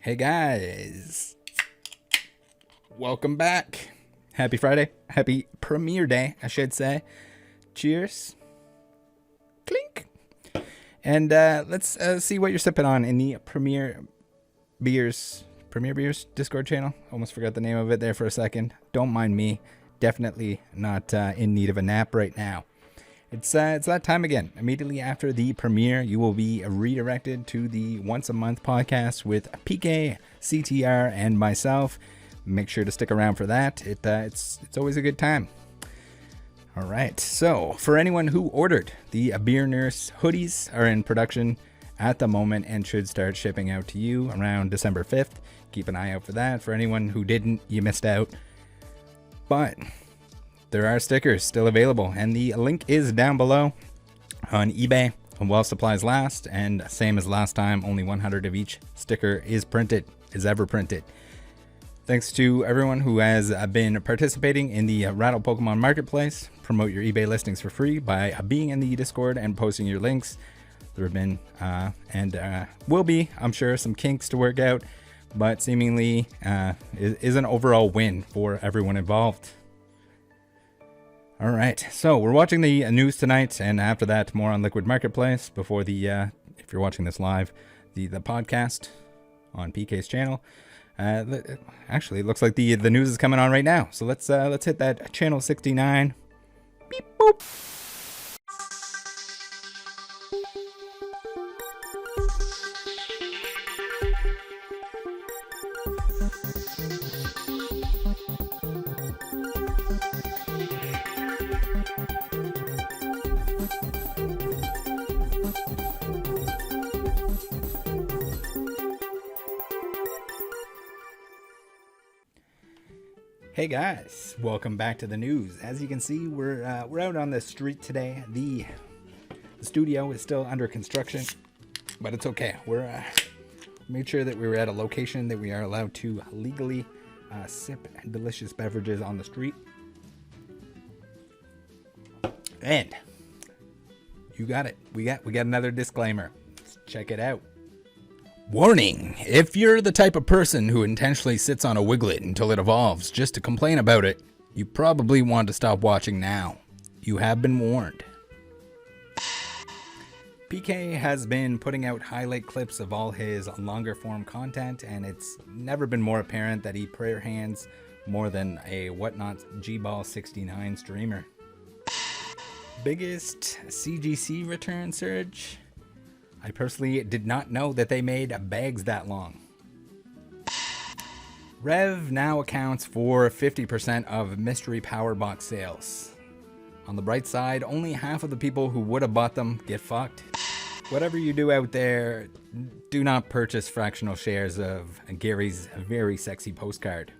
Hey guys, welcome back. Happy Friday. Happy premiere day, I should say. Cheers. Clink. And let's see what you're sipping on in the Premiere Beers Discord channel. Almost forgot the name of it there for a second. Don't mind me. Definitely not in need of a nap right now. It's that time again. Immediately after the premiere, you will be redirected to the once a month podcast with PK, CTR, and myself. Make sure to stick around for that. It's always a good time. All right. So for anyone who ordered, the Beer Nurse hoodies are in production at the moment and should start shipping out to you around December 5th. Keep an eye out for that. For anyone who didn't, you missed out. But there are stickers still available, and the link is down below on eBay while supplies last. And same as last time, only 100 of each sticker is ever printed. Thanks to everyone who has been participating in the Rattle Pokemon Marketplace. Promote your eBay listings for free by being in the Discord and posting your links. There have been and will be, I'm sure, some kinks to work out, but seemingly is an overall win for everyone involved. All right, so we're watching the news tonight, and after that, more on Liquid Marketplace before the, if you're watching this live, the podcast on PK's channel. Actually, it looks like the news is coming on right now, so let's hit that channel 69. Beep boop. Hey guys, welcome back to the news. As you can see, we're out on the street today. The studio is still under construction, but it's okay. We're made sure that we were at a location that we are allowed to legally sip delicious beverages on the street. And you got it. We got another disclaimer. Let's check it out. Warning, if you're the type of person who intentionally sits on a wiglet until it evolves just to complain about it, you probably want to stop watching now. You have been warned. PK has been putting out highlight clips of all his longer form content, and it's never been more apparent that he prayer hands more than a Whatnot G-Ball 69 streamer. Biggest CGC return surge? I personally did not know that they made bags that long. Rev now accounts for 50% of mystery power box sales. On the bright side, only half of the people who would have bought them get fucked. Whatever you do out there, do not purchase fractional shares of Gary's very sexy postcard.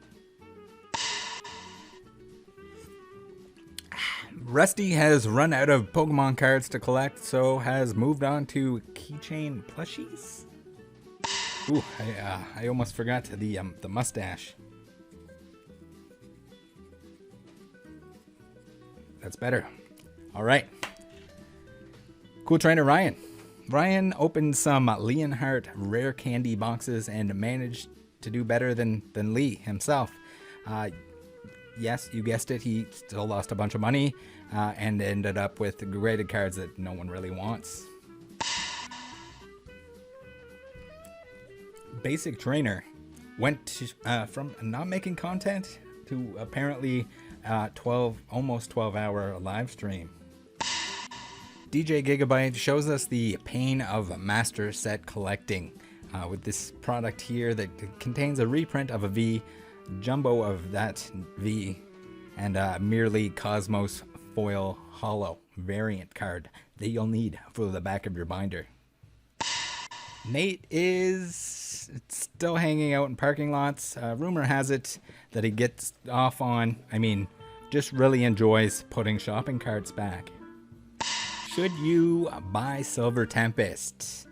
Rusty has run out of Pokemon cards to collect, so has moved on to keychain plushies. Ooh, I almost forgot the mustache. That's better. All right. Cool trainer Ryan. Ryan opened some Leonhardt rare candy boxes and managed to do better than Lee himself. Yes, you guessed it, he still lost a bunch of money and ended up with graded cards that no one really wants. Basic Trainer went to, from not making content to apparently almost 12-hour live stream. DJ Gigabyte shows us the pain of master set collecting with this product here that contains a reprint of a V, jumbo of that V, and merely Cosmos foil hollow variant card that you'll need for the back of your binder. Nate is still hanging out in parking lots. Rumor has it that he gets off on, just really enjoys putting shopping carts back. Should you buy Silver Tempest?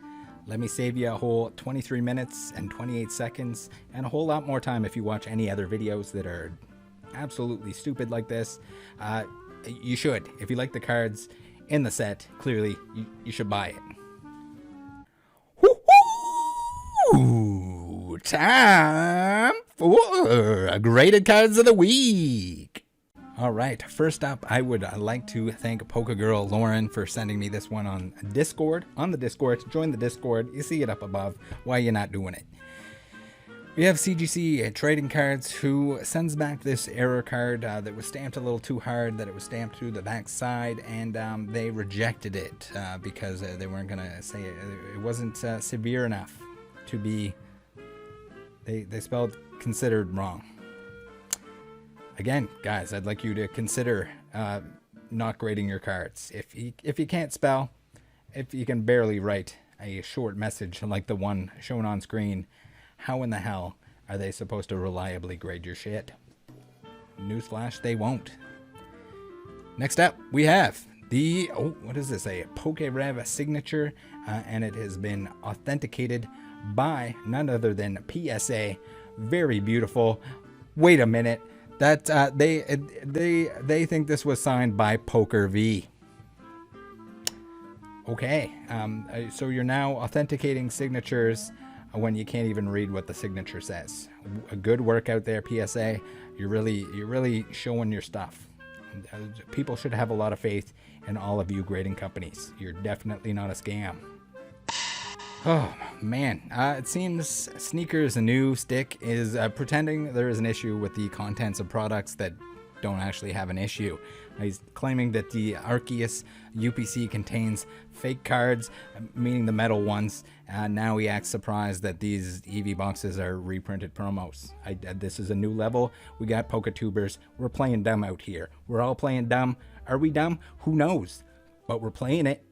Let me save you a whole 23 minutes and 28 seconds and a whole lot more time if you watch any other videos that are absolutely stupid like this. You should. If you like the cards in the set, clearly you should buy it. Woo-hoo! time for graded cards of the week. All right, first up, I would like to thank Polka Girl Lauren for sending me this one on Discord. On the Discord, join the Discord. You see it up above. Why are you not doing it? We have CGC Trading Cards, who sends back this error card that was stamped a little too hard, that it was stamped through the back side, and they rejected it because they weren't going to say it wasn't severe enough to be, they spelled considered wrong. Again, guys, I'd like you to consider not grading your cards. If you can't spell, if you can barely write a short message like the one shown on screen, how in the hell are they supposed to reliably grade your shit? Newsflash, they won't. Next up, we have the, what is this? A PokeRev signature, and it has been authenticated by none other than PSA. Very beautiful. Wait a minute. That they think this was signed by Poker V. Okay, so you're now authenticating signatures when you can't even read what the signature says. A good work out there, PSA. You're really showing your stuff. People should have a lot of faith in all of you grading companies. You're definitely not a scam. Oh man, it seems Sneakers a New Stick is pretending there is an issue with the contents of products that don't actually have an issue. He's claiming that the Arceus UPC contains fake cards, meaning the metal ones. Now he acts surprised that these EV boxes are reprinted promos. This is a new level. We got PokeTubers. We're playing dumb out here. We're all playing dumb. Are we dumb? Who knows? But we're playing it.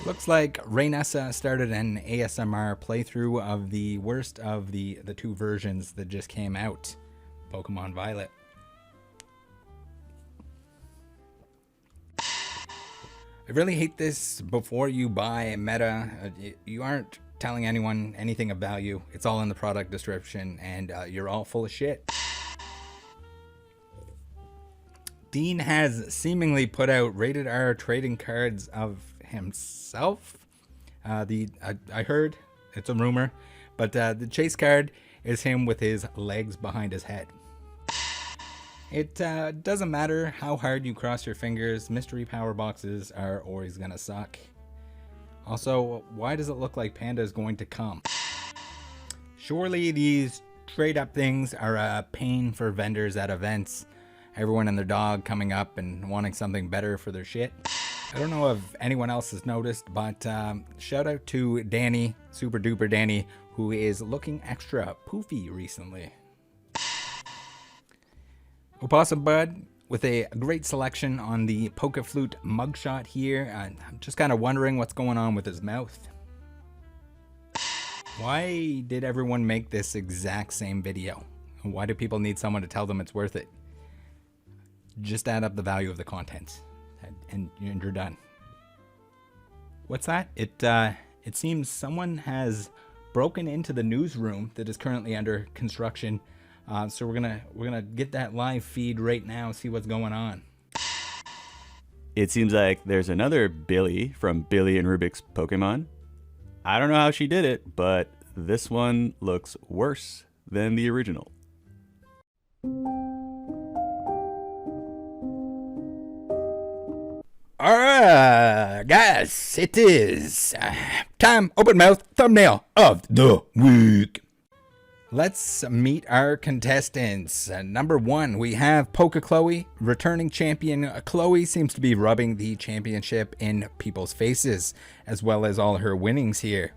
Looks like Raynessa started an ASMR playthrough of the worst of the two versions that just came out. Pokemon Violet. I really hate this. Before you buy Meta, you aren't telling anyone anything of value. It's all in the product description, and you're all full of shit. Dean has seemingly put out rated R trading cards of himself. I heard, it's a rumor, but the chase card is him with his legs behind his head. It doesn't matter how hard you cross your fingers, mystery power boxes are always gonna suck. Also, why does it look like Panda is going to come? Surely these trade up things are a pain for vendors at events. Everyone and their dog coming up and wanting something better for their shit. I don't know if anyone else has noticed, but shout out to Danny, Super Duper Danny, who is looking extra poofy recently. Opossum Bud with a great selection on the Poke Flute mugshot here. I'm just kind of wondering what's going on with his mouth. Why did everyone make this exact same video? Why do people need someone to tell them it's worth it? Just add up the value of the content, and you're done. What's that? It seems someone has broken into the newsroom that is currently under construction. So we're gonna get that live feed right now, see what's going on. It seems like there's another Billy from Billy and Rubik's Pokemon. I don't know how she did it, but this one looks worse than the original. Alright, guys, it is time open mouth thumbnail of the week. Let's meet our contestants. Number one, we have Poke Chloe, returning champion. Chloe seems to be rubbing the championship in people's faces, as well as all her winnings here.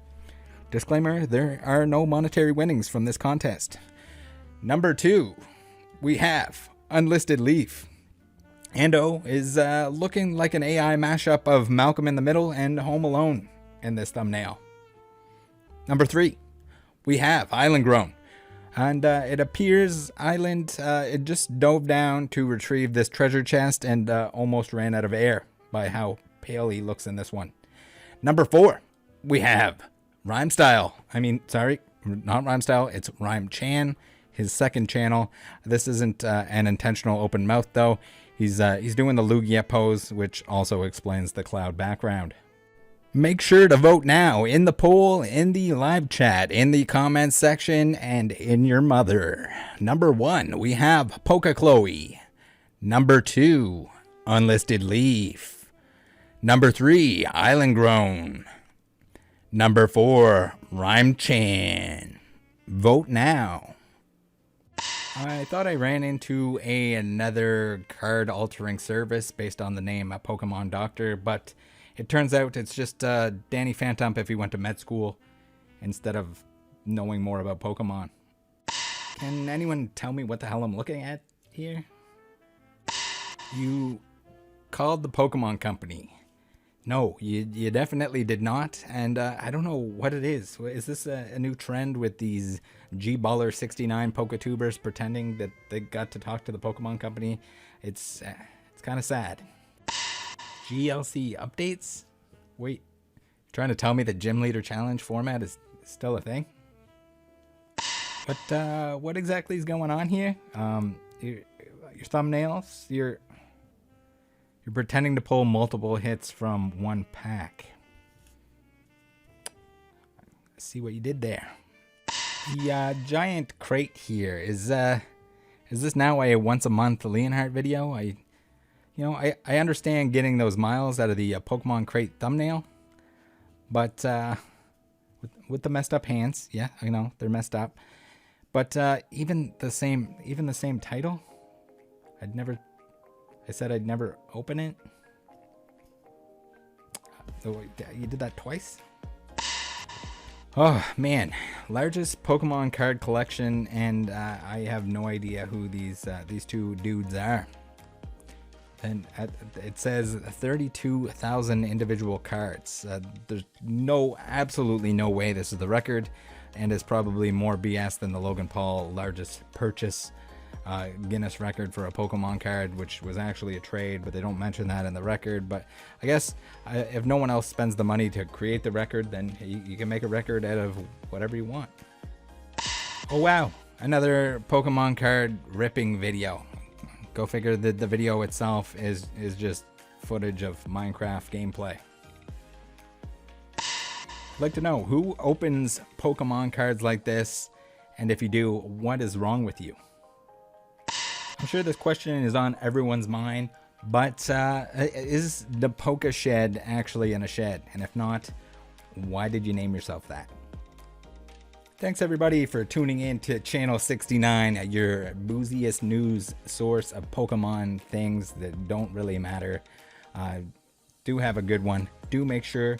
Disclaimer, there are no monetary winnings from this contest. Number two, we have Unlisted Leaf. Ando is looking like an AI mashup of Malcolm in the Middle and Home Alone in this thumbnail. Number three, we have Island Grown. And it appears Island, it just dove down to retrieve this treasure chest and almost ran out of air by how pale he looks in this one. Number four, we have Rhyme Style. Sorry, not Rhyme Style, it's Rhyme Chan, his second channel. This isn't an intentional open mouth though. He's doing the Lugia pose, which also explains the cloud background. Make sure to vote now in the poll, in the live chat, in the comments section, and in your mother. Number 1, we have Polka Chloe. Number 2, Unlisted Leaf. Number 3, Island Grown. Number 4, Rhyme Chan. Vote now. I thought I ran into another card altering service based on the name Pokemon Doctor, but it turns out it's just Danny Phantom if he went to med school instead of knowing more about Pokemon. Can anyone tell me what the hell I'm looking at here? You called the Pokemon Company. No, you definitely did not, and I don't know what it is. Is this a new trend with these G-Baller 69 Poketubers pretending that they got to talk to the Pokemon Company? It's kind of sad. GLC updates? Wait, you're trying to tell me the Gym Leader Challenge format is still a thing? But what exactly is going on here? Your thumbnails, you're pretending to pull multiple hits from one pack. Let's see what you did there. The giant crate here is this now a once a month Leonhardt video? I understand getting those miles out of the Pokemon crate thumbnail, but with the messed up hands, yeah, I know they're messed up. But even the same title, I said I'd never open it. So you did that twice? Oh man, largest Pokemon card collection, and I have no idea who these two dudes are. And it says 32,000 individual cards. There's absolutely no way this is the record, and it's probably more BS than the Logan Paul largest purchase Guinness record for a Pokemon card, which was actually a trade, but they don't mention that in the record. But I guess if no one else spends the money to create the record, then you can make a record out of whatever you want. Oh wow, another Pokemon card ripping video. Go figure that the video itself is just footage of Minecraft gameplay. I'd like to know, who opens Pokemon cards like this, and if you do, what is wrong with you? I'm sure this question is on everyone's mind, but is the Poke Shed actually in a shed? And if not, why did you name yourself that? Thanks everybody for tuning in to Channel 69, your booziest news source of Pokemon things that don't really matter. Do have a good one. Do make sure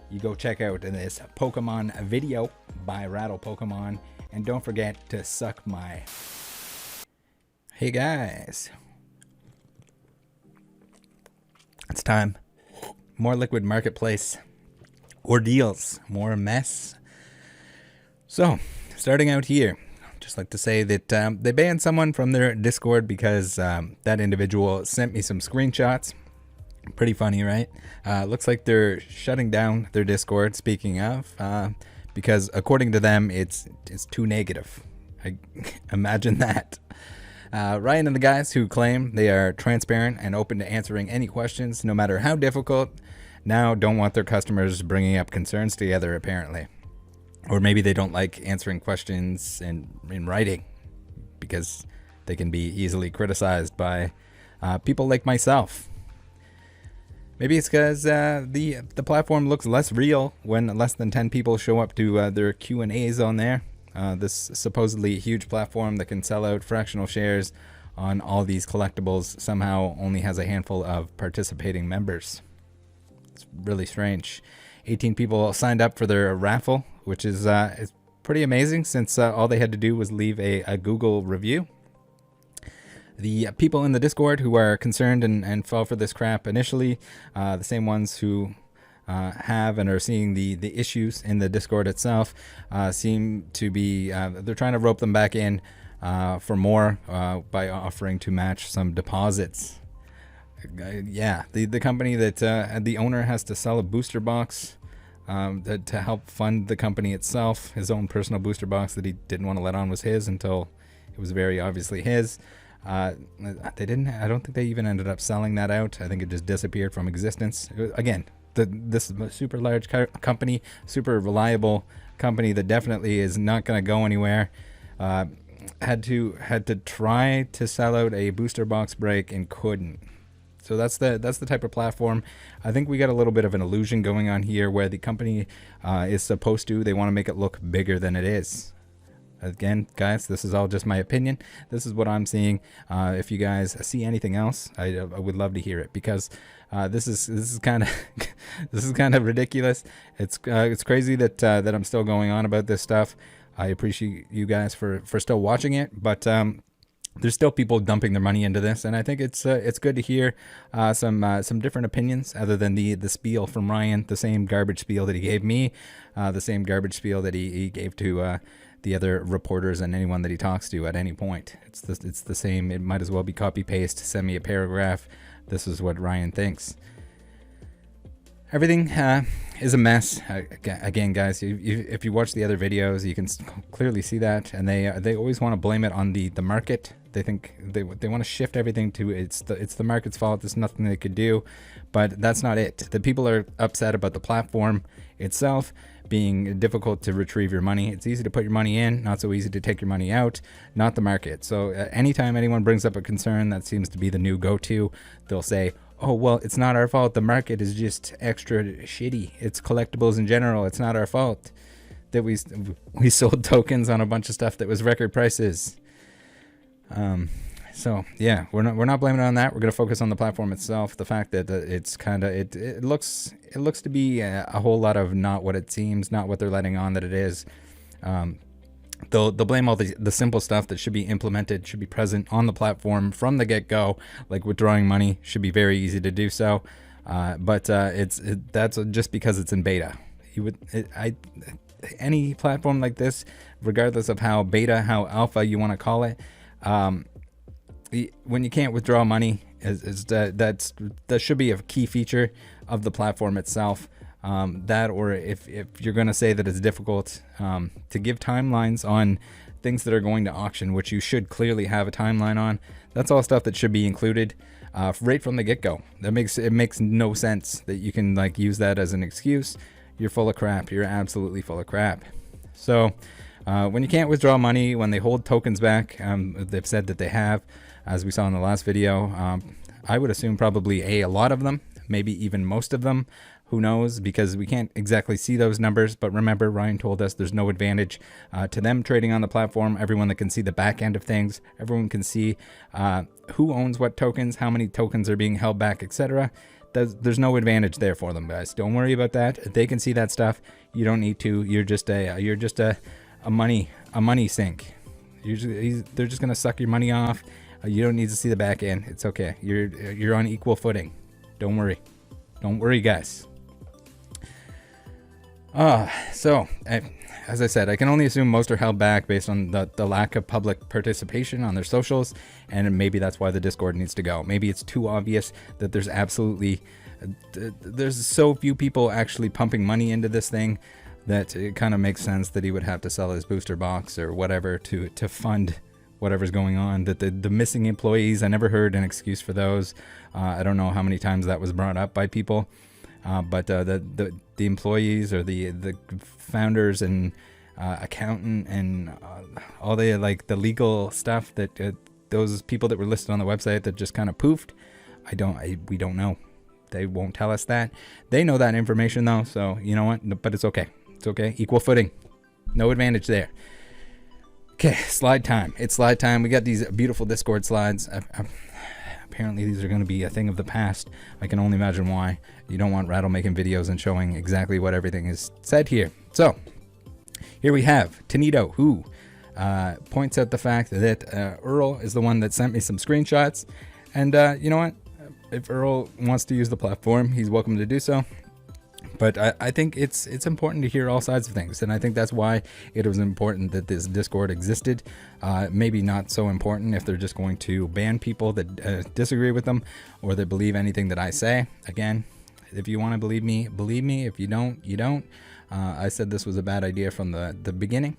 you go check out this Pokemon video by Rattle Pokemon, and don't forget to suck my... Hey guys, it's time. More Liquid Marketplace ordeals, more mess. So, starting out here, I'd just like to say that they banned someone from their Discord because that individual sent me some screenshots. Pretty funny, right? Looks like they're shutting down their Discord, speaking of, because according to them, it's too negative. Imagine that. Ryan and the guys who claim they are transparent and open to answering any questions, no matter how difficult, now don't want their customers bringing up concerns together, apparently. Or maybe they don't like answering questions in writing because they can be easily criticized by people like myself. Maybe it's because the platform looks less real when less than 10 people show up to their Q&As on there. This supposedly huge platform that can sell out fractional shares on all these collectibles somehow only has a handful of participating members. It's really strange. 18 people signed up for their raffle, which is pretty amazing since all they had to do was leave a Google review. The people in the Discord who are concerned and fell for this crap initially, the same ones who have and are seeing the issues in the Discord itself, seem to be, they're trying to rope them back in for more by offering to match some deposits. Yeah, the company that the owner has to sell a booster box to help fund the company itself. His own personal booster box that he didn't want to let on was his until it was very obviously his. They didn't. I don't think they even ended up selling that out. I think it just disappeared from existence. Again, this is a super large company, super reliable company that definitely is not going to go anywhere. Had to try to sell out a booster box break and couldn't. So that's the type of platform. I think we got a little bit of an illusion going on here where the company is supposed to. They want to make it look bigger than it is. Again, guys, this is all just my opinion. This is what I'm seeing. If you guys see anything else, I would love to hear it, because this is kind of this is kind of ridiculous. It's crazy that I'm still going on about this stuff. I appreciate you guys for still watching it, but there's still people dumping their money into this, and I think it's good to hear some different opinions other than the spiel from Ryan, the same garbage spiel that he gave me, the same garbage spiel that he gave to the other reporters and anyone that he talks to at any point. It's the same. It might as well be copy paste. Send me a paragraph. This is what Ryan thinks. Everything is a mess. Again, guys, if you watch the other videos, you can clearly see that, and they always want to blame it on the market. They think they want to shift everything to it's the market's fault. There's nothing they could do, but that's not it. The people are upset about the platform itself being difficult to retrieve your money. It's easy to put your money in, not so easy to take your money out, not the market. So anytime anyone brings up a concern, that seems to be the new go-to. They'll say, oh, well, it's not our fault. The market is just extra shitty. It's collectibles in general. It's not our fault that we sold tokens on a bunch of stuff that was record prices. So yeah, we're not blaming it on that. We're going to focus on the platform itself. The fact that it's kind of it looks to be a whole lot of not what it seems, not what they're letting on that it is. They'll blame all the simple stuff that should be implemented, should be present on the platform from the get-go, like withdrawing money should be very easy to do so. But that's just because it's in beta. Any platform like this, regardless of how beta, how alpha you want to call it, when you can't withdraw money, that should be a key feature of the platform itself. That, or if you're going to say that it's difficult to give timelines on things that are going to auction, which you should clearly have a timeline on, that's all stuff that should be included right from the get-go. It makes no sense that you can use that as an excuse. You're full of crap. You're absolutely full of crap. So when you can't withdraw money, when they hold tokens back, they've said that they have, as we saw in the last video. I would assume probably a lot of them, maybe even most of them. Who knows, because we can't exactly see those numbers. But remember, Ryan told us there's no advantage to them trading on the platform. Everyone that can see the back end of things, everyone can see who owns what tokens, how many tokens are being held back, etc. There's no advantage there for them, guys. Don't worry about that. They can see that stuff. You don't need to. You're just a money sink. Usually they're just gonna suck your money off. You don't need to see the back end. It's okay. You're on equal footing. Don't worry. Don't worry, guys. So as I said, I can only assume most are held back based on the lack of public participation on their socials, and maybe that's why the Discord needs to go. Maybe it's too obvious that there's so few people actually pumping money into this thing that it kind of makes sense that he would have to sell his booster box or whatever to fund whatever's going on. That the missing employees, I never heard an excuse for those. I don't know how many times that was brought up by people, but the employees or the founders and accountant and all the the legal stuff that those people that were listed on the website that just kind of poofed, we don't know. They won't tell us that. They know that information though, so you know what? But it's okay. It's okay. Equal footing. No advantage there. Okay, slide time. It's slide time. We got these beautiful Discord slides. Apparently these are going to be a thing of the past. I can only imagine why. You don't want Rattle making videos and showing exactly what everything is said here. So here we have Tanito, who points out the fact that Earl is the one that sent me some screenshots. And you know what? If Earl wants to use the platform, he's welcome to do so. But I think it's important to hear all sides of things, and I think that's why it was important that this Discord existed. Maybe not so important if they're just going to ban people that disagree with them or that believe anything that I say. Again, if you want to believe me, believe me. If you don't, you don't. I said this was a bad idea from the beginning.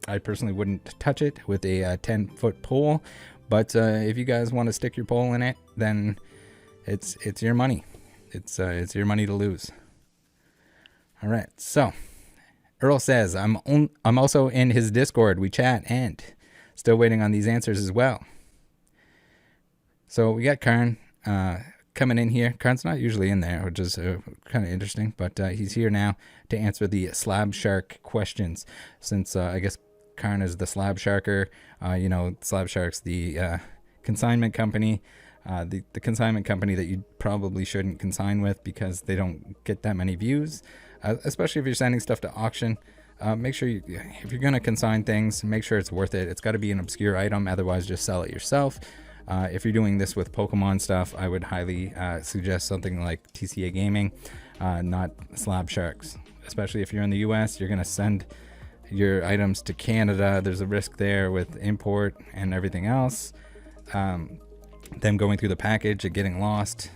I personally wouldn't touch it with a 10-foot pole, but if you guys want to stick your pole in it, then it's your money. It's your money to lose. All right. So Earl says, I'm also in his Discord. We chat and still waiting on these answers as well. So we got Karn coming in here. Karn's not usually in there, which is kind of interesting, but he's here now to answer the Slab Shark questions. Since I guess Karn is the Slab Sharker, Slab Shark's the consignment company, the consignment company that you probably shouldn't consign with because they don't get that many views, especially if you're sending stuff to auction. Make sure if you're going to consign things, make sure it's worth it. It's got to be an obscure item, otherwise just sell it yourself. If you're doing this with Pokemon stuff, I would highly suggest something like TCA Gaming, not Slab Sharks. Especially if you're in the US, you're going to send your items to Canada. There's a risk there with import and everything else. Them going through the package and getting lost,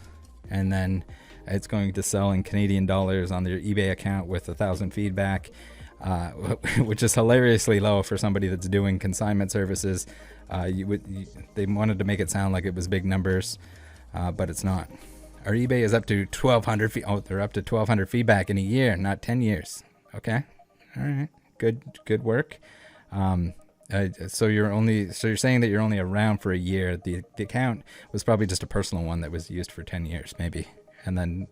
and then it's going to sell in Canadian dollars on their eBay account with 1,000 feedback, which is hilariously low for somebody that's doing consignment services. They wanted to make it sound like it was big numbers, but it's not. Our eBay is up to 1,200. They're up to 1,200 feedback in a year, not 10 years. Okay, all right, good work. So you're saying that you're only around for a year. The account was probably just a personal one that was used for 10 years, maybe. And then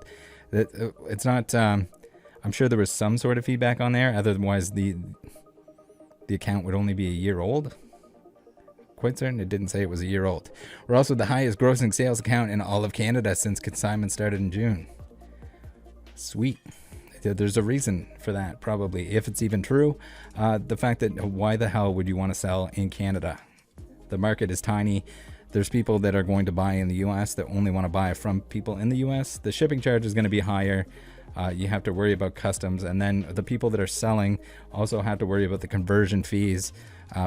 it's not. I'm sure there was some sort of feedback on there. Otherwise, the account would only be a year old. Quite certain it didn't say it was a year old. We're also the highest grossing sales account in all of Canada since consignment started in June. Sweet. There's a reason for that, probably, if it's even true. The fact that why the hell would you want to sell in Canada? The market is tiny. There's people that are going to buy in the US that only want to buy from people in the US. The shipping charge is going to be higher. You have to worry about customs. And then the people that are selling also have to worry about the conversion fees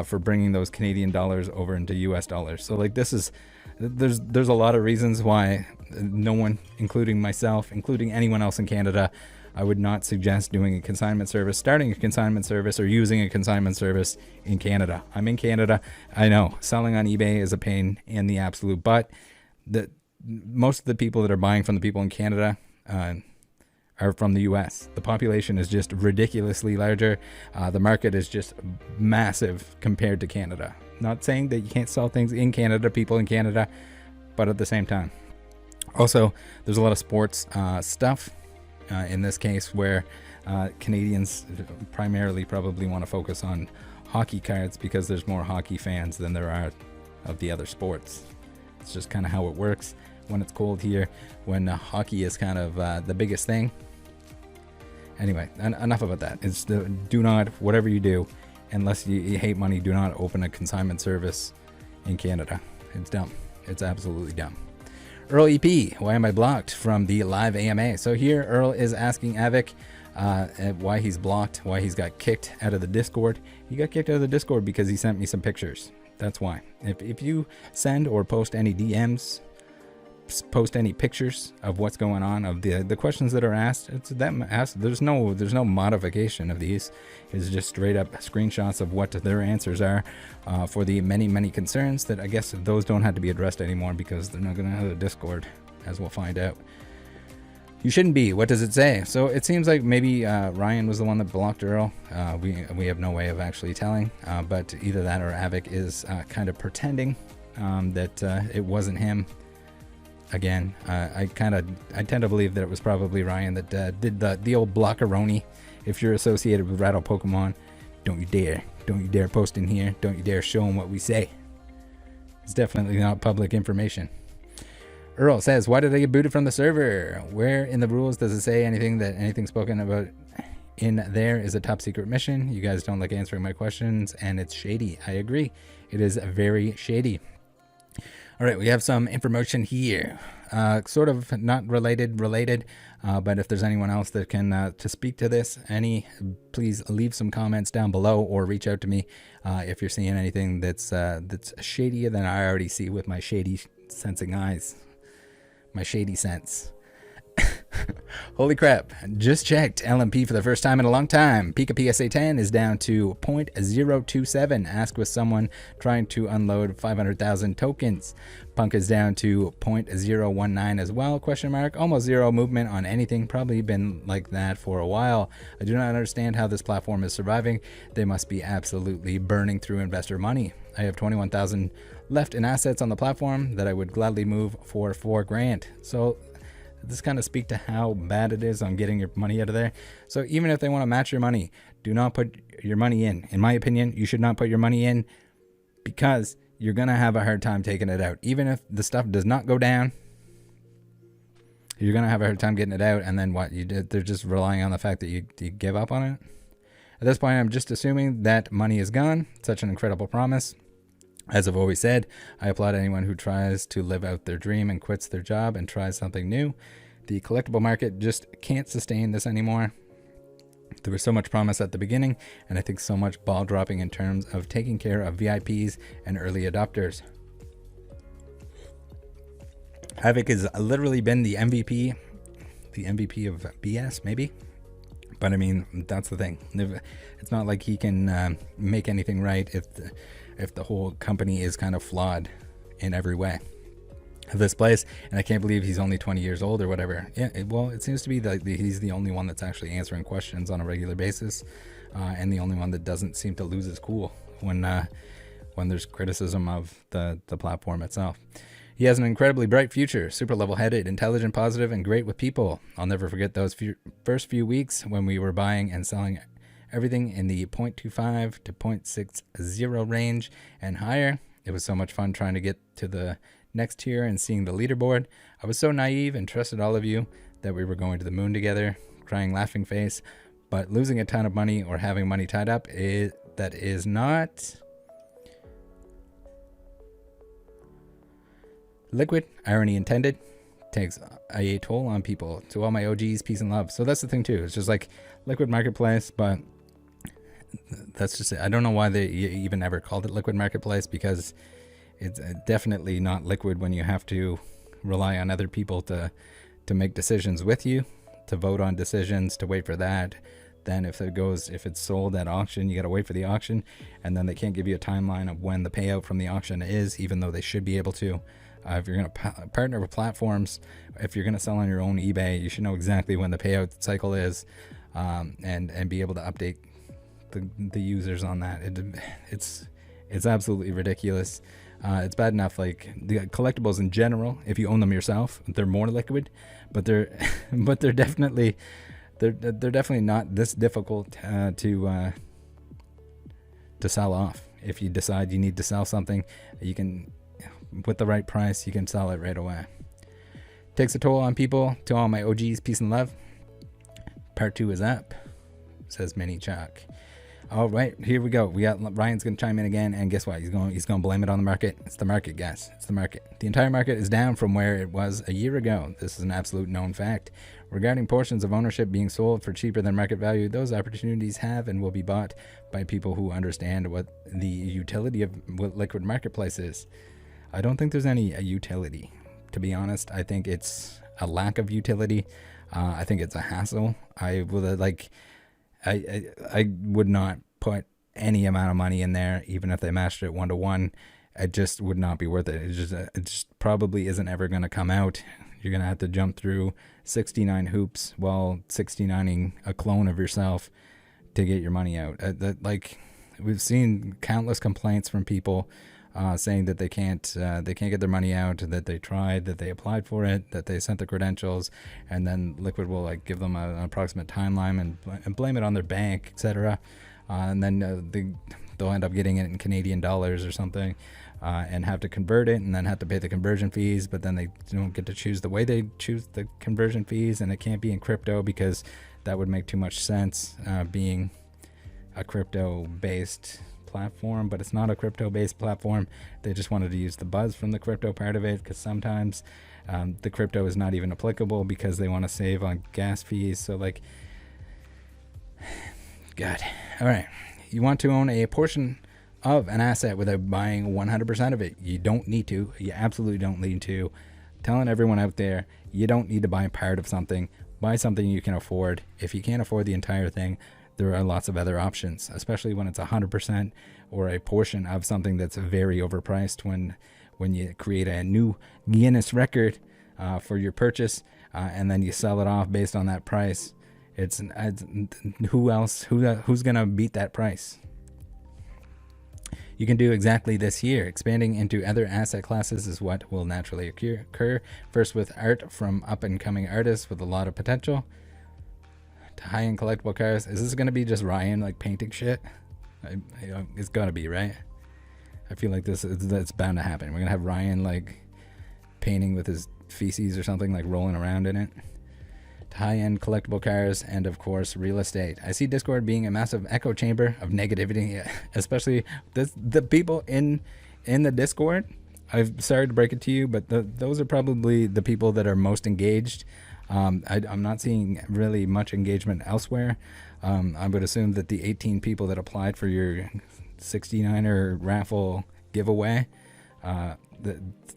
for bringing those Canadian dollars over into US dollars. So like there's a lot of reasons why no one, including myself, including anyone else in Canada, I would not suggest doing a consignment service, starting a consignment service, or using a consignment service in Canada. I'm in Canada. I know selling on eBay is a pain in the absolute butt. Most of the people that are buying from the people in Canada are from the US. The population is just ridiculously larger. The market is just massive compared to Canada. Not saying that you can't sell things in Canada, people in Canada, but at the same time. Also, there's a lot of sports stuff. In this case, where Canadians primarily probably want to focus on hockey cards because there's more hockey fans than there are of the other sports. It's just kind of how it works when it's cold here, when hockey is kind of the biggest thing. Anyway, enough about that. Do not, whatever you do, unless you hate money, do not open a consignment service in Canada. It's dumb. It's absolutely dumb. Earl EP, why am I blocked from the live AMA? So here Earl is asking Avic why he's blocked, why he's got kicked out of the Discord. He got kicked out of the Discord because he sent me some pictures. That's why. If you send or post any DMs, post any pictures of what's going on, of the questions that are asked, it's them asked. There's no modification of these. It's just straight up screenshots of what their answers are for the many concerns that I guess those don't have to be addressed anymore because they're not going to have a Discord, as we'll find out. You shouldn't be. What does it say? So it seems like maybe Ryan was the one that blocked Earl. We have no way of actually telling, but either that or Avic is kind of pretending that it wasn't him. Again, I tend to believe that it was probably Ryan that did the old blockaroni. If you're associated with Rattle Pokemon, don't you dare post in here. Don't you dare show them what we say. It's definitely not public information. Earl says, why did I get booted from the server? Where in the rules does it say anything spoken about in there is a top secret mission? You guys don't like answering my questions, and it's shady. I agree. It is very shady. All right, we have some information here, sort of not related, but if there's anyone else that can to speak to this, please leave some comments down below or reach out to me if you're seeing anything that's shadier than I already see with my shady sensing eyes, my shady sense. Holy crap. Just checked LMP for the first time in a long time. Pika PSA 10 is down to 0.027. Ask with someone trying to unload 500,000 tokens. Punk is down to 0.019 as well, question mark. Almost zero movement on anything. Probably been like that for a while. I do not understand how this platform is surviving. They must be absolutely burning through investor money. I have 21,000 left in assets on the platform that I would gladly move for $4,000. So this kind of speak to how bad it is on getting your money out of there. So even if they want to match your money, do not put your money in. In my opinion, you should not put your money in because you're going to have a hard time taking it out. Even if the stuff does not go down, you're going to have a hard time getting it out. And then what you did, they're just relying on the fact that you give up on it. At this point, I'm just assuming that money is gone. Such an incredible promise. As I've always said, I applaud anyone who tries to live out their dream and quits their job and tries something new. The collectible market just can't sustain this anymore. There was so much promise at the beginning, and I think so much ball dropping in terms of taking care of VIPs and early adopters. Havoc has literally been the MVP of BS, maybe. But I mean, that's the thing. It's not like he can make anything right if the whole company is kind of flawed in every way. This place, and I can't believe he's only 20 years old or whatever. Yeah, well, it seems to be that he's the only one that's actually answering questions on a regular basis, and the only one that doesn't seem to lose his cool when there's criticism of the platform itself. He has an incredibly bright future, super level-headed, intelligent, positive, and great with people. I'll never forget those first few weeks when we were buying and selling everything in the 0.25 to 0.60 range and higher. It was so much fun trying to get to the next tier and seeing the leaderboard. I was so naive and trusted all of you that we were going to the moon together, crying laughing face, but losing a ton of money or having money tied up, that is not liquid, irony intended, takes a toll on people. To all my OGs, peace and love. So that's the thing too. It's just like liquid marketplace, but that's just it. I don't know why they even ever called it liquid marketplace, because it's definitely not liquid when you have to rely on other people to make decisions with you, to vote on decisions, to wait for that. Then if it's sold at auction, you got to wait for the auction, and then they can't give you a timeline of when the payout from the auction is, even though they should be able to. If you're going to partner with platforms, if you're going to sell on your own eBay, you should know exactly when the payout cycle is, and be able to update the users on that. It's absolutely ridiculous. It's bad enough, like the collectibles in general, if you own them yourself, they're more liquid, but they're definitely not this difficult to sell off. If you decide you need to sell something, you can, with the right price, you can sell it right away. Takes a toll on people. To all my OGs, peace and love. Part 2 is up, says Mini Chuck. All right, here we go. We got Ryan's gonna chime in again, and guess what? He's gonna blame it on the market. It's the market, guys. It's the market. The entire market is down from where it was a year ago. This is an absolute known fact. Regarding portions of ownership being sold for cheaper than market value, those opportunities have and will be bought by people who understand what the utility of what liquid marketplace is. I don't think there's any utility, to be honest. I think it's a lack of utility. I think it's a hassle. I would not put any amount of money in there, even if they matched it 1-to-1. It just would not be worth it. It just probably isn't ever going to come out. You're going to have to jump through 69 hoops while 69ing a clone of yourself to get your money out. Like, we've seen countless complaints from people saying that they can't get their money out, that they tried, that they applied for it, that they sent the credentials, and then Liquid will like give them an approximate timeline and blame it on their bank, etc. And then they'll end up getting it in Canadian dollars or something, and have to convert it, and then have to pay the conversion fees. But then they don't get to choose the way they choose the conversion fees, and it can't be in crypto because that would make too much sense, being a crypto-based platform. But it's not a crypto-based platform. They just wanted to use the buzz from the crypto part of it, because sometimes the crypto is not even applicable because they want to save on gas fees. So like, God. All right, you want to own a portion of an asset without buying 100% of it. You don't need to. You absolutely don't need to. Telling everyone out there, you don't need to buy part of something. Buy something you can afford. If you can't afford the entire thing, there are lots of other options, especially when it's 100% or a portion of something that's very overpriced. When you create a new Guinness record for your purchase and then you sell it off based on that price, it's who's gonna beat that price? You can do exactly this here. Expanding into other asset classes is what will naturally occur. First with art from up-and-coming artists with a lot of potential, to high-end collectible cars. Is this going to be just Ryan like painting shit? It's got to be, right? I feel like that's bound to happen. We're going to have Ryan like painting with his feces or something, like rolling around in it. High-end collectible cars, and of course real estate. I see Discord being a massive echo chamber of negativity, especially the people in the Discord. I'm sorry to break it to you, but those are probably the people that are most engaged. I'm not seeing really much engagement elsewhere. I would assume that the 18 people that applied for your 69er raffle giveaway,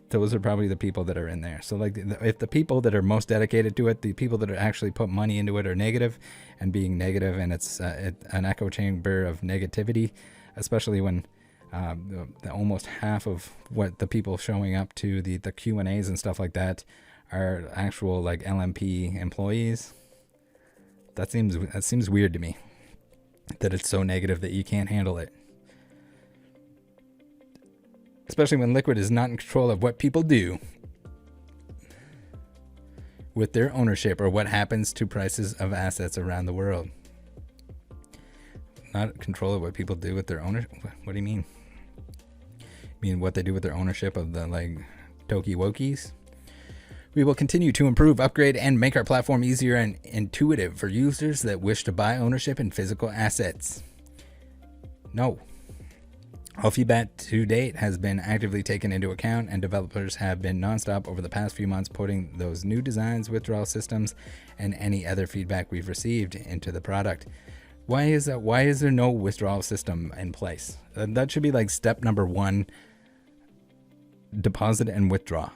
those are probably the people that are in there. So like if the people that are most dedicated to it, the people that are actually put money into it are negative and being negative, and it's an echo chamber of negativity, especially when almost half of what the people showing up to the Q&As and stuff like that are actual like LMP employees. That seems weird to me, that it's so negative that you can't handle it. Especially when Liquid is not in control of what people do with their ownership or what happens to prices of assets around the world. Not in control of what people do with their ownership? What do you mean? You mean what they do with their ownership of the like Toki Wokies? We will continue to improve, upgrade, and make our platform easier and intuitive for users that wish to buy ownership in physical assets. No. All feedback to date has been actively taken into account, and developers have been nonstop over the past few months putting those new designs, withdrawal systems, and any other feedback we've received into the product. Why is there no withdrawal system in place? That should be like step number 1, deposit and withdraw.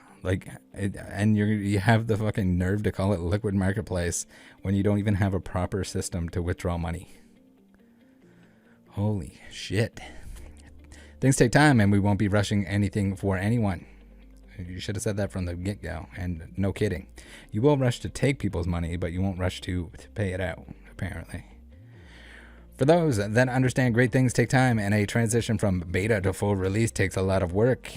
And you have the fucking nerve to call it Liquid Marketplace when you don't even have a proper system to withdraw money. Holy shit. Things take time, and we won't be rushing anything for anyone. You should have said that from the get-go, and no kidding. You will rush to take people's money, but you won't rush to pay it out, apparently. For those that understand, great things take time, and a transition from beta to full release takes a lot of work.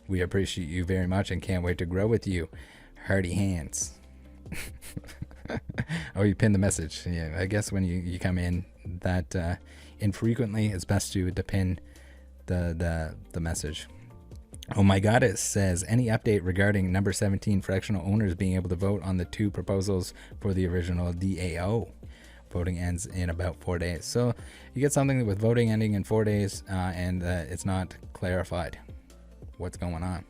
We appreciate you very much and can't wait to grow with you. Hearty hands. Oh, you pinned the message. Yeah, I guess when you come in that infrequently, it's best to pin the message. Oh my god, it says, any update regarding number 17 fractional owners being able to vote on the 2 proposals for the original DAO? Voting ends in about 4 days. So you get something with voting ending in 4 days, and it's not clarified what's going on.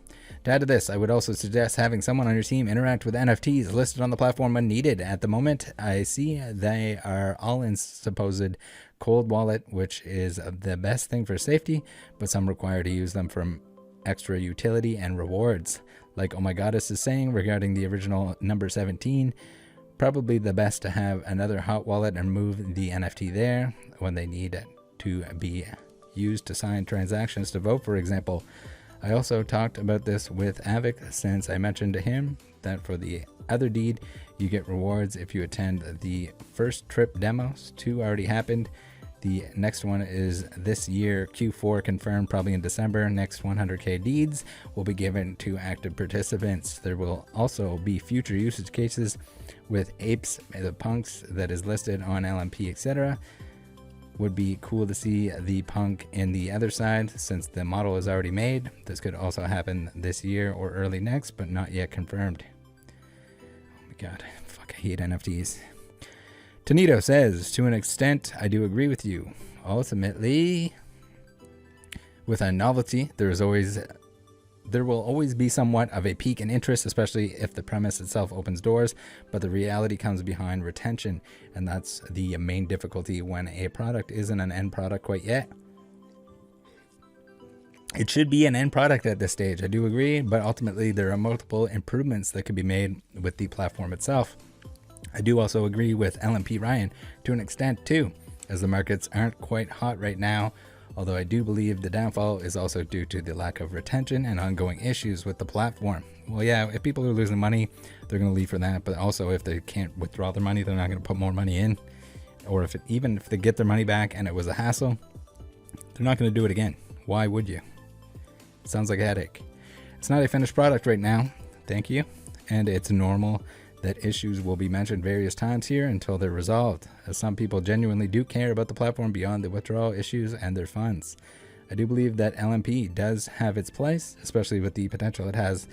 To add to this, I would also suggest having someone on your team interact with NFTs listed on the platform when needed. At the moment, I see they are all in supposed cold wallet, which is the best thing for safety, but some require to use them for extra utility and rewards. Like Oh My Goddess is saying regarding the original number 17, probably the best to have another hot wallet and move the NFT there when they need to be used to sign transactions to vote, for example. I also talked about this with Avic, since I mentioned to him that for the other deed, you get rewards if you attend the first trip demos. 2 already happened. The next one is this year, Q4 confirmed, probably in December. Next 100k deeds will be given to active participants. There will also be future usage cases with apes, the punks that is listed on LMP, etc. Would be cool to see the punk in the other side since the model is already made. This could also happen this year or early next, but not yet confirmed. Oh my god, fuck, I hate NFTs. Tonito says, to an extent, I do agree with you. Ultimately, with a novelty, there will always be somewhat of a peak in interest, especially if the premise itself opens doors, but the reality comes behind retention, and that's the main difficulty when a product isn't an end product quite yet. It should be an end product at this stage, I do agree, but ultimately there are multiple improvements that could be made with the platform itself. I do also agree with LMP Ryan to an extent too, as the markets aren't quite hot right now, although I do believe the downfall is also due to the lack of retention and ongoing issues with the platform. Well, yeah, if people are losing money, they're going to leave for that, but also if they can't withdraw their money, they're not going to put more money in. Or even if they get their money back and it was a hassle, they're not going to do it again. Why would you? It sounds like a headache. It's not a finished product right now, thank you, and it's normal that issues will be mentioned various times here until they're resolved, as some people genuinely do care about the platform beyond the withdrawal issues and their funds. I do believe that LMP does have its place, especially with the potential it has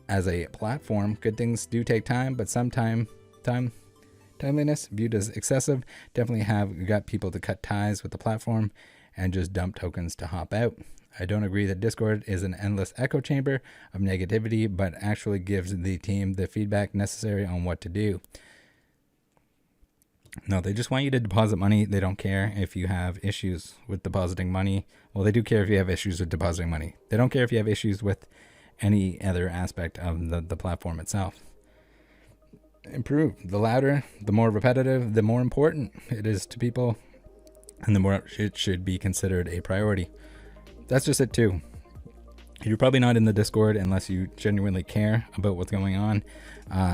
as a platform. Good things do take time, but timeliness viewed as excessive definitely have got people to cut ties with the platform and just dump tokens to hop out. I don't agree that Discord is an endless echo chamber of negativity, but actually gives the team the feedback necessary on what to do. No, they just want you to deposit money. They don't care if you have issues with depositing money. Well, they do care if you have issues with depositing money. They don't care if you have issues with any other aspect of the platform itself. Improve. The louder, the more repetitive, the more important it is to people, and the more it should be considered a priority. That's just it too. You're probably not in the Discord unless you genuinely care about what's going on.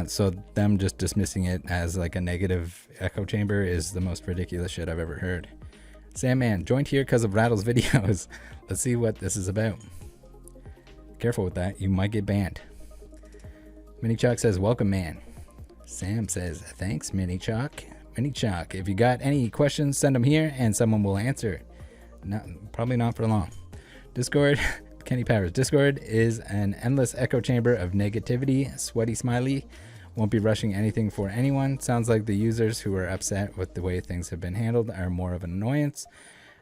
So them just dismissing it as like a negative echo chamber is the most ridiculous shit I've ever heard. Sandman, joined here because of Rattle's videos. Let's see what this is about. Careful with that, you might get banned. Mini Chalk says, welcome man. Sam says, thanks Mini Chalk. Mini Chalk, if you got any questions, send them here and someone will answer it. Probably not for long. Discord, Kenny Powers. Discord is an endless echo chamber of negativity. Sweaty smiley. Won't be rushing anything for anyone. Sounds like the users who are upset with the way things have been handled are more of an annoyance.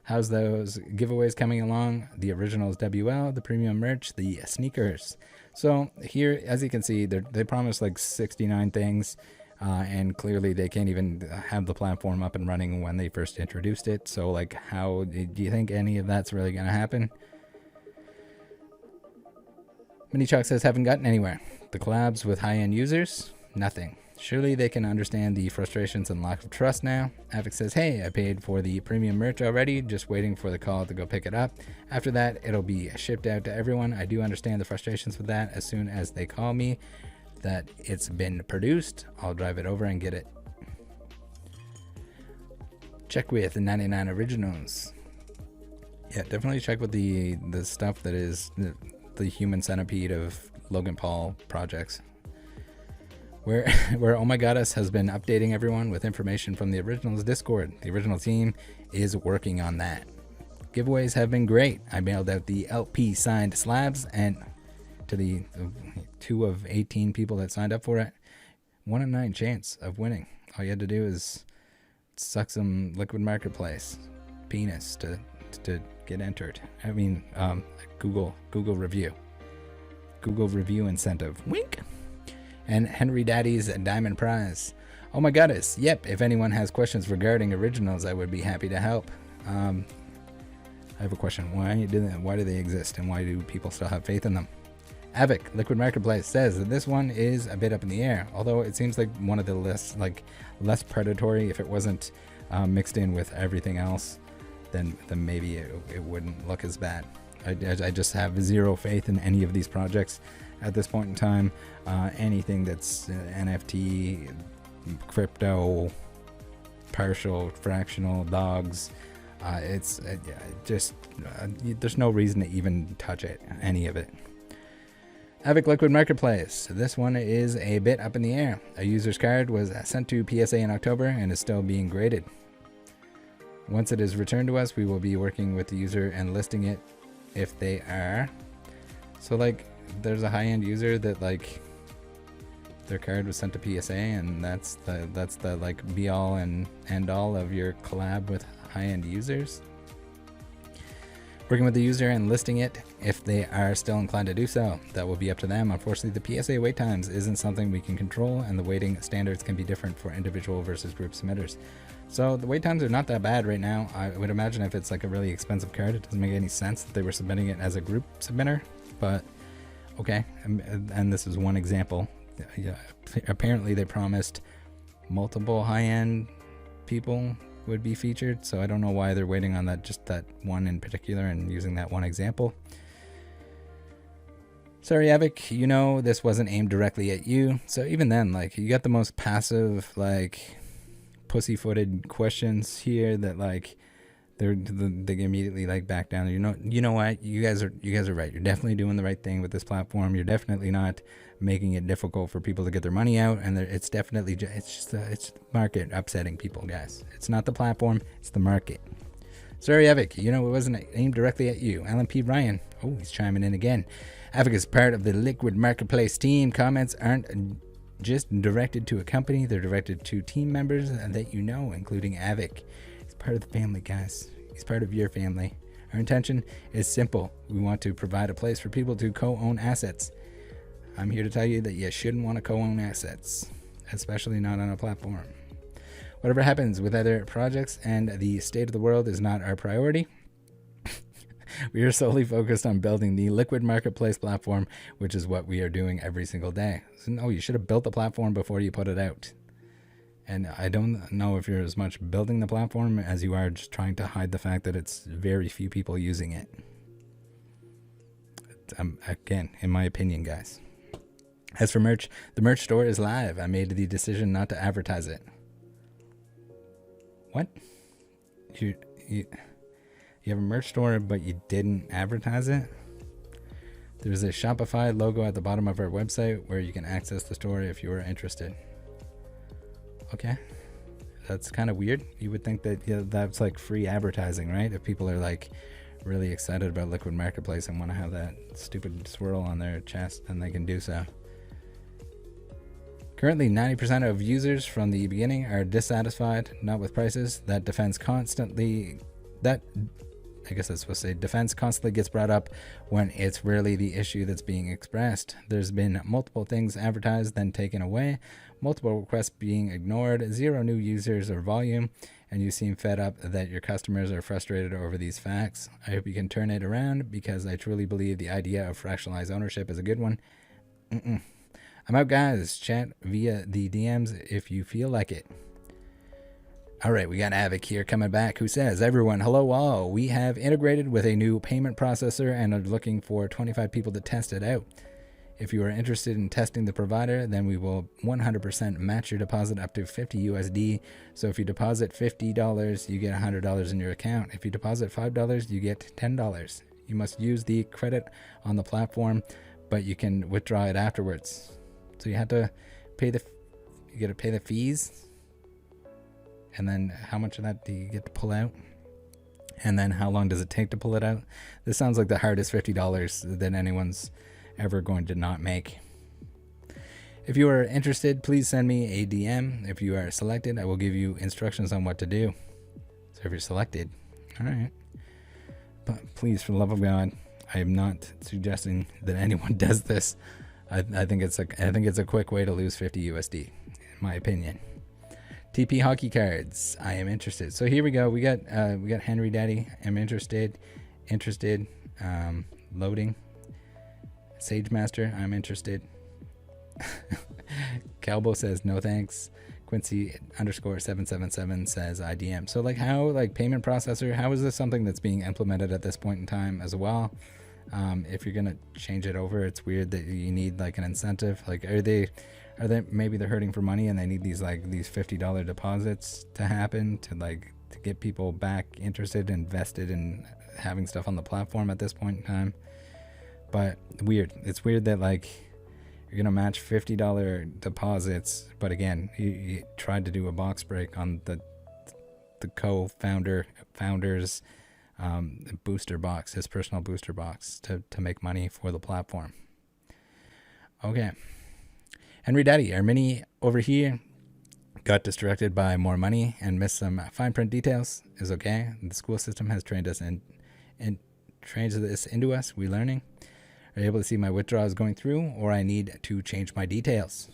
How's those giveaways coming along? The originals WL, the premium merch, the sneakers. So here, as you can see, they promised like 69 things. And clearly they can't even have the platform up and running when they first introduced it. So like, how do you think any of that's really going to happen? Mini Chalk says, haven't gotten anywhere. The collabs with high-end users? Nothing. Surely they can understand the frustrations and lack of trust now. Avic says, hey, I paid for the premium merch already, just waiting for the call to go pick it up. After that, it'll be shipped out to everyone. I do understand the frustrations with that. As soon as they call me that it's been produced, I'll drive it over and get it. Check with the 99 Originals. Yeah, definitely check with the stuff that is the human centipede of Logan Paul projects. Where Oh My Goddess has been updating everyone with information from the Originals Discord. The original team is working on that. Giveaways have been great. I mailed out the LP signed slabs and to the 2 of 18 people that signed up for it. 1 in 9 chance of winning. All you had to do is suck some Liquid Marketplace penis to get entered. I mean, Google review. Google review incentive. Wink. And Henry Daddy's Diamond Prize. Oh my goddess. Yep, if anyone has questions regarding originals, I would be happy to help. I have a question. Why do they exist, and why do people still have faith in them? Avic, Liquid Marketplace, says that this one is a bit up in the air, although it seems like one of the less predatory. If it wasn't mixed in with everything else, then maybe it wouldn't look as bad. I just have zero faith in any of these projects at this point in time. Anything that's NFT, crypto, partial, fractional, dogs, there's no reason to even touch it, any of it. Avic Liquid Marketplace. This one is a bit up in the air. A user's card was sent to PSA in October and is still being graded. Once it is returned to us, we will be working with the user and listing it if they are. So like, there's a high-end user that like their card was sent to PSA, and that's the like be all and end all of your collab with high-end users. Working with the user and listing it if they are still inclined to do so. That will be up to them. Unfortunately, the PSA wait times isn't something we can control, and the waiting standards can be different for individual versus group submitters. So the wait times are not that bad right now. I would imagine if it's like a really expensive card, it doesn't make any sense that they were submitting it as a group submitter, but okay. And this is one example. Yeah, apparently they promised multiple high-end people would be featured. So I don't know why they're waiting on that, just that one in particular, and using that one example. Sorry, Avik, you know this wasn't aimed directly at you. So even then, like, you got the most passive, like, pussy-footed questions here that, like, they immediately, like, back down. You know what? You guys are right. You're definitely doing the right thing with this platform. You're definitely not making it difficult for people to get their money out, and it's definitely it's the market upsetting people, guys. It's not the platform, it's the market. Sorry, Avik, you know it wasn't aimed directly at you. Alan P. Ryan, oh, he's chiming in again. Avik is part of the Liquid Marketplace team. Comments aren't just directed to a company, they're directed to team members that you know, including Avik. He's part of the family, guys. He's part of your family. Our intention is simple. We want to provide a place for people to co-own assets. I'm here to tell you that you shouldn't want to co-own assets, especially not on a platform. Whatever happens with other projects and the state of the world is not our priority. We are solely focused on building the Liquid Marketplace platform, which is what we are doing every single day. So, no, you should have built the platform before you put it out. And I don't know if you're as much building the platform as you are just trying to hide the fact that it's very few people using it. Again, in my opinion, guys. As for merch, the merch store is live. I made the decision not to advertise it. What? You have a merch store, but you didn't advertise it? There's a Shopify logo at the bottom of our website where you can access the store if you are interested. Okay. That's kind of weird. You would think that that's like free advertising, right? If people are like really excited about Liquid Marketplace and want to have that stupid swirl on their chest, then they can do so. Currently, 90% of users from the beginning are dissatisfied, not with prices. Defense constantly gets brought up when it's rarely the issue that's being expressed. There's been multiple things advertised, then taken away, multiple requests being ignored, 0 new users or volume, and you seem fed up that your customers are frustrated over these facts. I hope you can turn it around, because I truly believe the idea of fractionalized ownership is a good one. I'm out, guys. Chat via the DMs if you feel like it. All right, we got Avik here coming back, who says, everyone, hello all. We have integrated with a new payment processor and are looking for 25 people to test it out. If you are interested in testing the provider, then we will 100% match your deposit up to $50 USD. So if you deposit $50, you get $100 in your account. If you deposit $5, you get $10. You must use the credit on the platform, but you can withdraw it afterwards. So you have to pay the fees. And then how much of that do you get to pull out? And then how long does it take to pull it out? This sounds like the hardest $50 that anyone's ever going to not make. If you are interested, please send me a DM. If you are selected, I will give you instructions on what to do. So if you're selected, all right. But please, for the love of God, I am not suggesting that anyone does this. I think it's a quick way to lose 50 USD, in my opinion. TP hockey cards. I am interested. So here we go. We got Henry Daddy. I'm interested. Loading. Sage Master. I'm interested. Calbo says no thanks. Quincy _777 says IDM. So like how like payment processor, how is this something that's being implemented at this point in time as well? If you're gonna change it over, it's weird that you need like an incentive. Like are they maybe they're hurting for money and they need these $50 deposits to happen to get people back interested, invested in having stuff on the platform at this point in time. But weird. It's weird that like you're gonna match $50 deposits, but again, he tried to do a box break on the founder's booster box, his personal booster box, to make money for the platform. Okay. Henry Daddy, our mini over here got distracted by more money and missed some fine print details. Is okay. The school system has trained us and trains this into us. We learning. Are you able to see my withdrawals going through, or I need to change my details?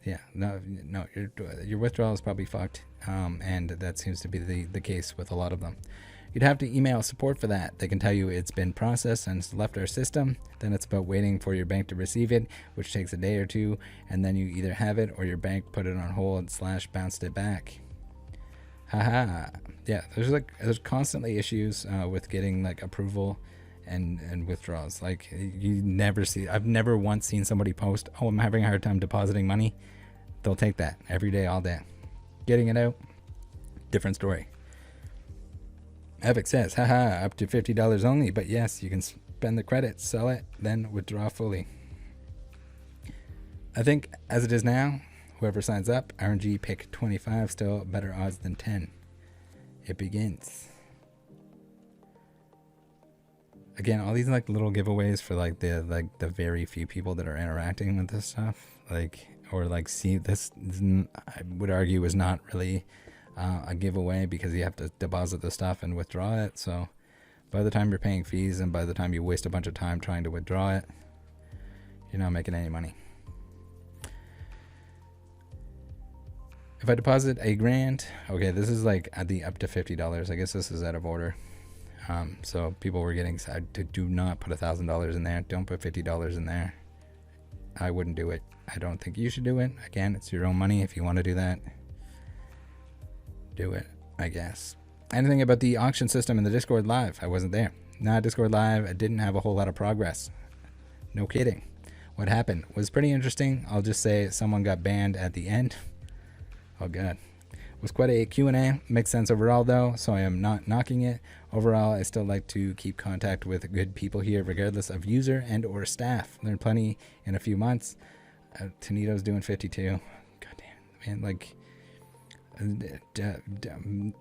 Yeah, no, your withdrawal is probably fucked, and that seems to be the case with a lot of them. You'd have to email support for that. They can tell you it's been processed and it's left our system. Then it's about waiting for your bank to receive it, which takes a day or two, and then you either have it or your bank put it on hold / bounced it back. Haha. Yeah, there's constantly issues with getting like approval and withdrawals. Like you never see, I've never once seen somebody post, oh, I'm having a hard time depositing money. They'll take that every day, all day. Getting it out, different story. Epic says, haha, up to $50 only, but yes, you can spend the credit, sell it, then withdraw fully. I think as it is now, whoever signs up, RNG pick 25, still better odds than 10. It begins. Again, all these like little giveaways for like the very few people that are interacting with this stuff, like, or like see this, I would argue is not really a giveaway because you have to deposit the stuff and withdraw it. So by the time you're paying fees and by the time you waste a bunch of time trying to withdraw it, you're not making any money. If I deposit $1,000, okay, this is like at the up to $50. I guess this is out of order. So people were getting said to do not put $1,000 in there. Don't put $50 in there. I wouldn't do it. I don't think you should do it. Again, it's your own money. If you want to do that, do it, I guess. Anything about the auction system in the Discord live? I wasn't there. Nah, Discord live, I didn't have a whole lot of progress. No kidding. What happened was pretty interesting. I'll just say someone got banned at the end. Oh god. It was quite a Q&A. Makes sense overall though, so I am not knocking it. Overall, I still like to keep contact with good people here regardless of user and or staff. Learned plenty in a few months. Tanito's doing 52. God damn, man, like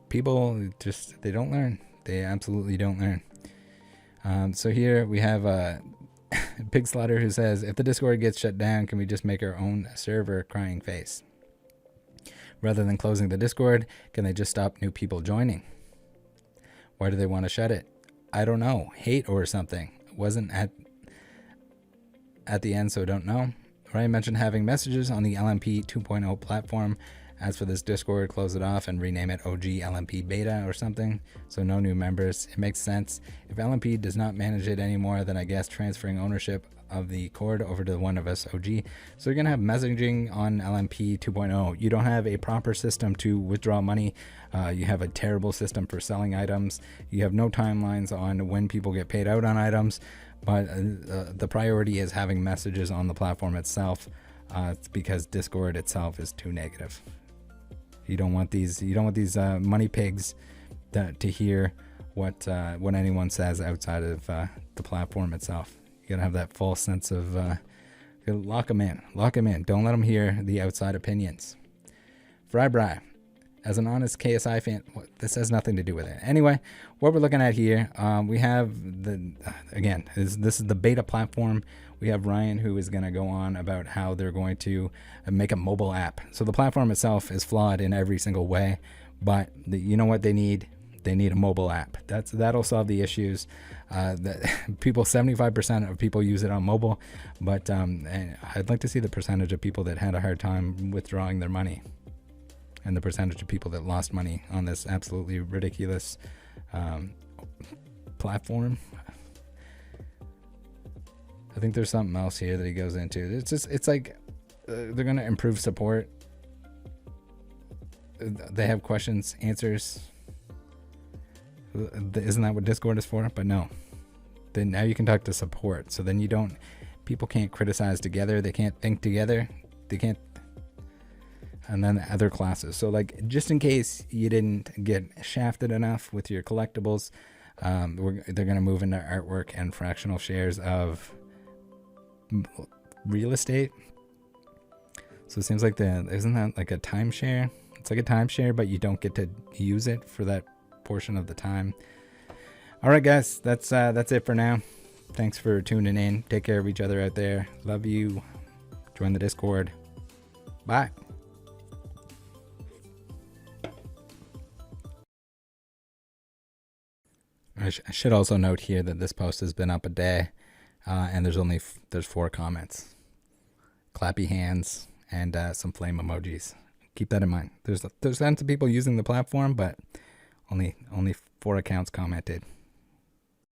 people just, they don't learn. They absolutely don't learn. So here we have Pig Slaughter who says, if the Discord gets shut down, can we just make our own server? Crying face. Rather than closing the Discord, can they just stop new people joining? Why do they want to shut it? I don't know. Hate or something. Wasn't at the end, so don't know. Ryan mentioned having messages on the LMP 2.0 platform. As for this Discord, close it off and rename it OG LMP Beta or something, so no new members. It makes sense. If LMP does not manage it anymore, then I guess transferring ownership of the cord over to one of us OG. So you're gonna have messaging on LMP 2.0. You don't have a proper system to withdraw money. You have a terrible system for selling items. You have no timelines on when people get paid out on items, but the priority is having messages on the platform itself. It's because Discord itself is too negative. You don't want these money pigs to hear what anyone says outside of the platform itself. You gotta have that full sense of lock them in. Don't let them hear the outside opinions. Frybry, as an honest KSI fan, this has nothing to do with it. Anyway, what we're looking at here, we have this is the beta platform. We have Ryan who is going to go on about how they're going to make a mobile app. So the platform itself is flawed in every single way, but you know what they need? They need a mobile app. That'll solve the issues. People, 75% of people use it on mobile, but I'd like to see the percentage of people that had a hard time withdrawing their money, and the percentage of people that lost money on this absolutely ridiculous platform. I think there's something else here that he goes into. It's like they're going to improve support. They have questions, answers. Isn't that what Discord is for? But no. Then now you can talk to support. So then people can't criticize together. They can't think together. They can't. And then other classes. So like, just in case you didn't get shafted enough with your collectibles, they're going to move into artwork and fractional shares of real estate. So it seems like isn't that like a timeshare? It's like a timeshare, but you don't get to use it for that portion of the time. All right, guys, that's it for now. Thanks for tuning in. Take care of each other out there. Love you. Join the Discord. Bye. I should also note here that this post has been up a day, and there's 4 comments, clappy hands, and some flame emojis. Keep that in mind. There's tons of people using the platform, but Only 4 accounts commented.